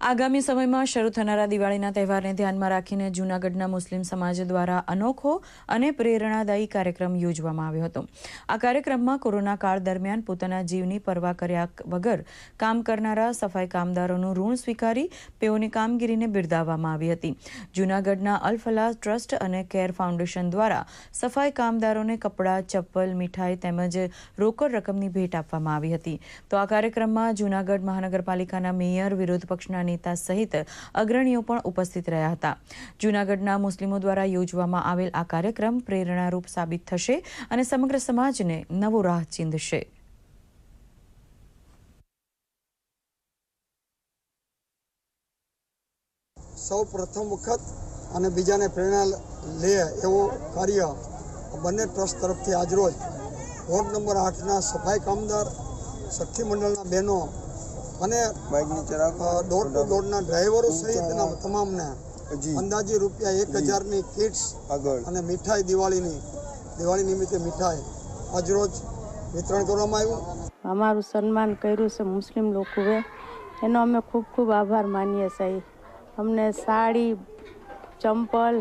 આગામી સમયમાં શરૂ થનારા દિવાળીના તહેવારને ધ્યાનમાં રાખીને જૂનાગઢના મુસ્લિમ સમાજ દ્વારા અનોખો અને પ્રેરણાદાયી કાર્યક્રમ યોજવામાં આવ્યો હતો। આ કાર્યક્રમમાં કોરોના કાળ દરમિયાન પોતાના જીવની પરવા કર્યા વગર કામ કરનારા સફાઈ કામદારોનું ઋણ સ્વીકારી તેઓની કામગીરીને બિરદાવવામાં આવી હતી। જૂનાગઢના અલ ફલાહ ટ્રસ્ટ અને કેર ફાઉન્ડેશન દ્વારા સફાઈ કામદારોને કપડાં, ચપ્પલ, મીઠાઈ તેમજ રોકડ રકમની ભેટ આપવામાં આવી હતી। તો આ કાર્યક્રમમાં જૂનાગઢ મહાનગરપાલિકાના મેયર, વિરોધ પક્ષના નેતા સહિત અગ્રણીઓ પણ ઉપસ્થિત રહ્યા હતા। જૂનાગઢના મુસ્લિમો દ્વારા યોજવામાં આવેલ આ કાર્યક્રમ પ્રેરણારૂપ સાબિત થશે અને સમગ્ર સમાજને નવો રાહ ચીંધશે। સૌ પ્રથમ વખત અને બીજાને પ્રેરણા લે એવું કાર્ય બંને ટ્રસ્ટ તરફથી આજરોજ વોર્ડ નંબર 8ના સફાઈ કામદાર, સખી મંડળના બહેનો અને ડોર ટુ ડોરના ડ્રાઈવરો સહિતના તમામને અંદાજે ₹1000ની કિટ્સ અને મીઠાઈ દિવાળી નિમિત્તે મીઠાઈ આજરોજ વિતરણ કરવામાં આવ્યું। અમારું સન્માન કર્યું છે મુસ્લિમ લોકોએ, એનો અમે ખૂબ ખૂબ આભાર માનીએ છીએ। અમને સાડી, ચંપલ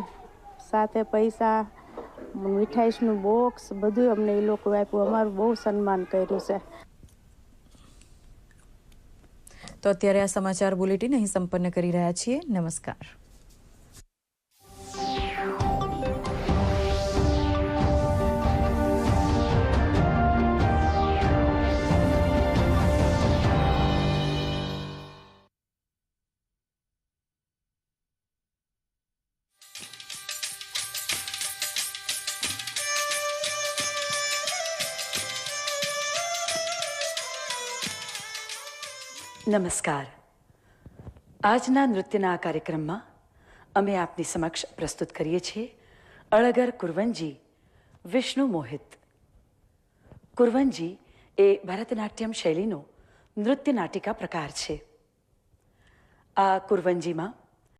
સાથે પૈસા, મીઠાઈનું બોક્સ બધું અમને એ લોકો આપ્યું। અમારું બહુ સન્માન કર્યું છે। તો અત્યારે આ સમાચાર બુલેટિન અહીં સંપન્ન કરી રહ્યા છીએ। નમસ્કાર। નમસ્કાર। આજના નૃત્યના આ કાર્યક્રમમાં અમે આપની સમક્ષ પ્રસ્તુત કરીએ છીએ અળગર કુરવંજી વિષ્ણુ મોહિત। કુરવંજી એ ભરતનાટ્યમ શૈલીનો નૃત્ય નાટિકા પ્રકાર છે। આ કુરવંજીમાં